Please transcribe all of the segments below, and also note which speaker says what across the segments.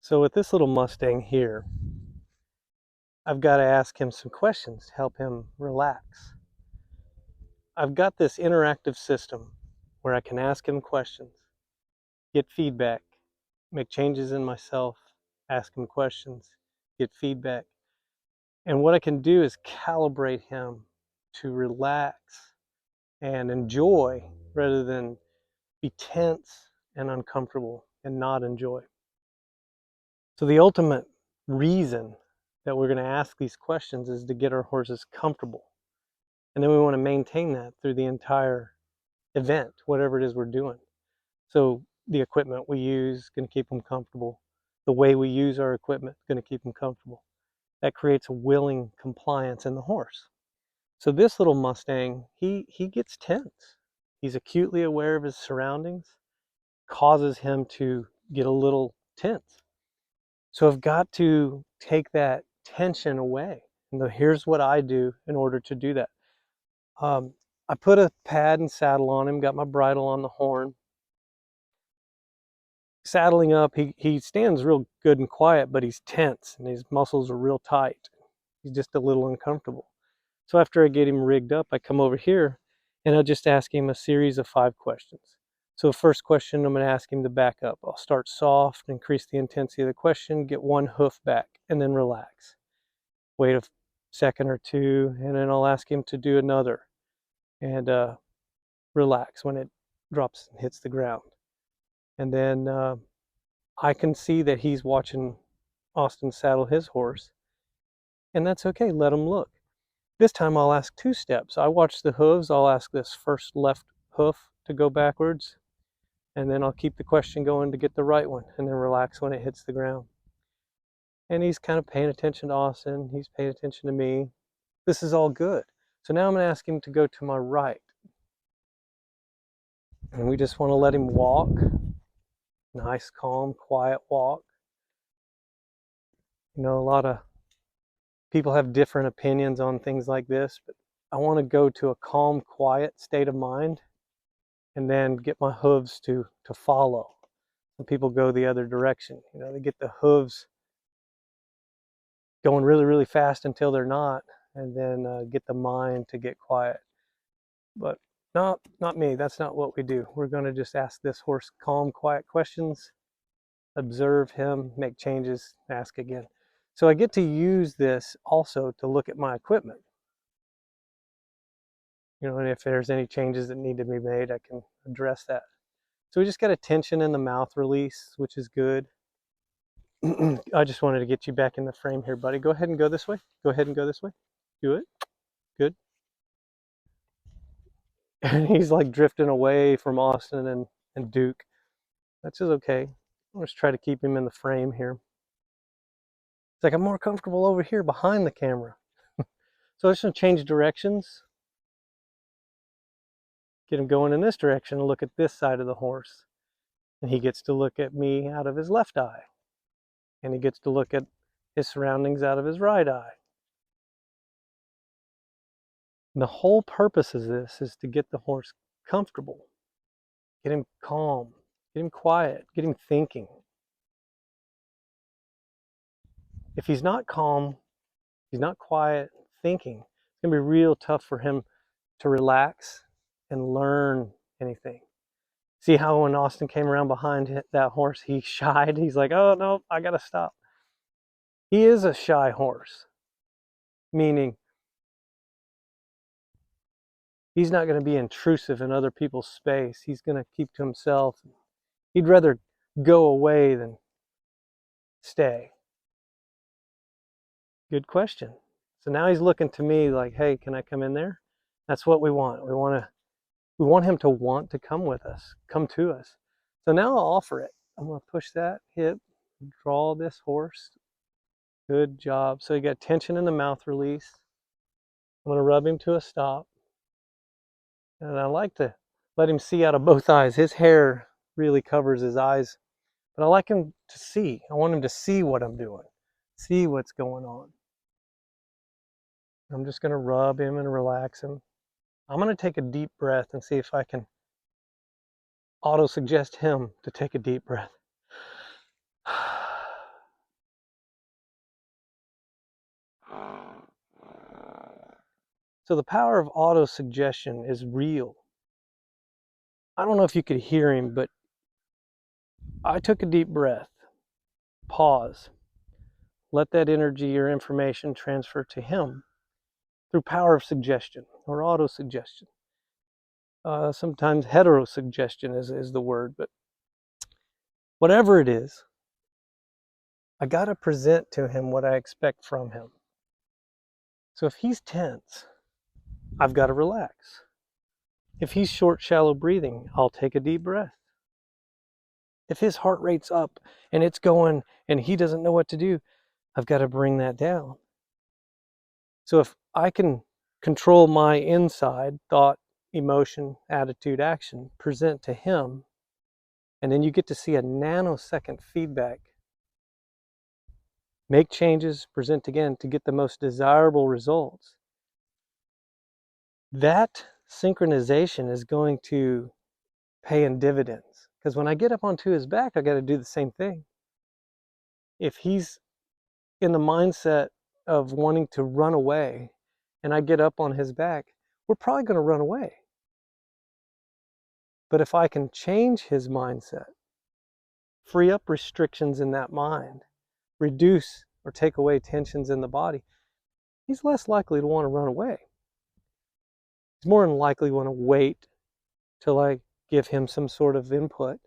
Speaker 1: So with this little Mustang here, I've got to ask him some questions to help him relax. I've got this interactive system where I can ask him questions, get feedback, make changes in myself, ask him questions, get feedback. And what I can do is calibrate him to relax and enjoy rather than be tense and uncomfortable and not enjoy. So the ultimate reason that we're going to ask these questions is to get our horses comfortable. And then we want to maintain that through the entire event, whatever it is we're doing. So the equipment we use is going to keep them comfortable. The way we use our equipment is going to keep them comfortable. That creates a willing compliance in the horse. So this little Mustang, he gets tense. He's acutely aware of his surroundings, causes him to get a little tense. So I've got to take that tension away. And here's what I do in order to do that. I put a pad and saddle on him, got my bridle on the horn. Saddling up, he stands real good and quiet, but he's tense and his muscles are real tight. He's just a little uncomfortable. So after I get him rigged up, I come over here and I'll just ask him a series of 5 questions. So first question, I'm going to ask him to back up. I'll start soft, increase the intensity of the question, get one hoof back, and then relax. Wait a second or two, and then I'll ask him to do another. And relax when it drops and hits the ground. And then I can see that he's watching Austin saddle his horse, and that's okay. Let him look. This time I'll ask 2 steps. I watch the hooves. I'll ask this first left hoof to go backwards, and then I'll keep the question going to get the right one, and then relax when it hits the ground. And he's kind of paying attention to Austin. He's paying attention to me. This is all good. So now I'm going to ask him to go to my right. And we just want to let him walk. Nice, calm, quiet walk. You know, a lot of people have different opinions on things like this, but I want to go to a calm, quiet state of mind and then get my hooves to follow. Some people go the other direction. You know, they get the hooves going really, really fast until they're not, and then get the mind to get quiet. But not me. That's not what we do. We're going to just ask this horse calm, quiet questions, observe him, make changes, ask again. So I get to use this also to look at my equipment. You know, and if there's any changes that need to be made, I can address that. So we just got a tension in the mouth release, which is good. I just wanted to get you back in the frame here, buddy. Go ahead and go this way. Go ahead and go this way. Good. Good. And he's like drifting away from Austin and Duke. That's just okay. I'll just try to keep him in the frame here. It's like I'm more comfortable over here behind the camera. So I'm just going to change directions. Get him going in this direction and look at this side of the horse. And he gets to look at me out of his left eye. And he gets to look at his surroundings out of his right eye. And the whole purpose of this is to get the horse comfortable. Get him calm. Get him quiet. Get him thinking. If he's not calm, he's not quiet, thinking, it's going to be real tough for him to relax and learn anything. See how when Austin came around behind that horse, he shied? He's like, oh, no, I got to stop. He is a shy horse, meaning he's not going to be intrusive in other people's space. He's going to keep to himself. He'd rather go away than stay. Good question. So now he's looking to me like, hey, can I come in there? That's what we want. We want him to want to come with us, come to us. So now I'll offer it. I'm going to push that hip, draw this horse. Good job. So you got tension in the mouth release. I'm going to rub him to a stop. And I like to let him see out of both eyes. His hair really covers his eyes. But I like him to see. I want him to see what I'm doing, see what's going on. I'm just going to rub him and relax him. I'm going to take a deep breath and see if I can auto-suggest him to take a deep breath. So the power of auto-suggestion is real. I don't know if you could hear him, but I took a deep breath, pause, let that energy or information transfer to him through power of suggestion or auto-suggestion. Sometimes heterosuggestion is the word, but whatever it is, I got to present to him what I expect from him. So if he's tense, I've got to relax. If he's short, shallow breathing, I'll take a deep breath. If his heart rate's up and it's going and he doesn't know what to do, I've got to bring that down. So if I can control my inside thought, emotion, attitude, action, present to him, and then you get to see a nanosecond feedback. Make changes, present again to get the most desirable results. That synchronization is going to pay in dividends. Because when I get up onto his back, I got to do the same thing. If he's in the mindset of wanting to run away and I get up on his back, we're probably going to run away. But if I can change his mindset, free up restrictions in that mind, reduce or take away tensions in the body, he's less likely to want to run away. He's more than likely want to wait till I give him some sort of input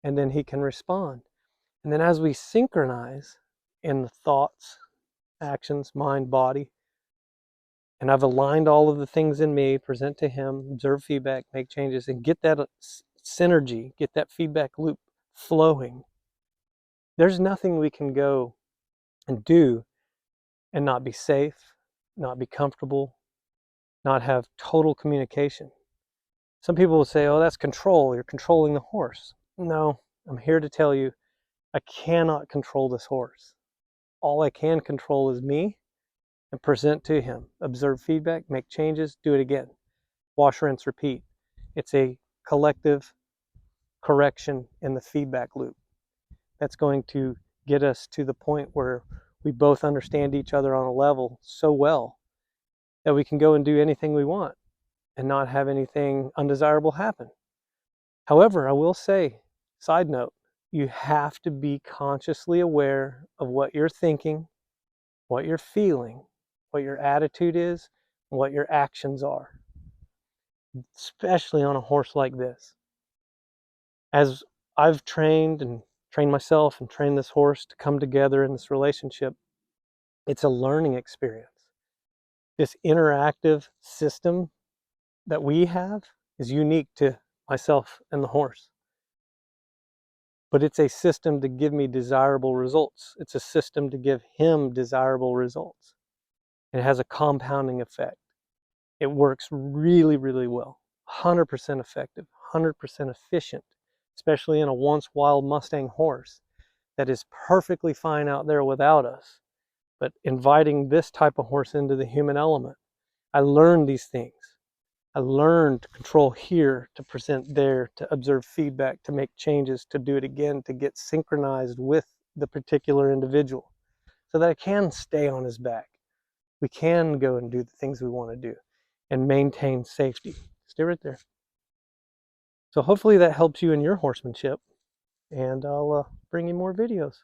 Speaker 1: and then he can respond. And then as we synchronize in the thoughts, actions, mind, body, and I've aligned all of the things in me, present to him, observe feedback, make changes, and get that synergy, get that feedback loop flowing. There's nothing we can go and do and not be safe, not be comfortable, not have total communication. Some people will say, oh, that's control. You're controlling the horse. No, I'm here to tell you, I cannot control this horse. All I can control is me and present to him. Observe feedback, make changes, do it again. Wash, rinse, repeat. It's a collective correction in the feedback loop. That's going to get us to the point where we both understand each other on a level so well that we can go and do anything we want and not have anything undesirable happen. However, I will say, side note, you have to be consciously aware of what you're thinking, what you're feeling, what your attitude is, and what your actions are, especially on a horse like this. As I've trained myself and trained this horse to come together in this relationship, it's a learning experience. This interactive system that we have is unique to myself and the horse. But it's a system to give me desirable results. It's a system to give him desirable results. And it has a compounding effect. It works really, really well. 100% effective, 100% efficient, especially in a once wild Mustang horse that is perfectly fine out there without us. But inviting this type of horse into the human element, I learned these things. I learned to control here, to present there, to observe feedback, to make changes, to do it again, to get synchronized with the particular individual so that I can stay on his back. We can go and do the things we want to do and maintain safety. Stay right there. So hopefully that helps you in your horsemanship, and I'll bring you more videos.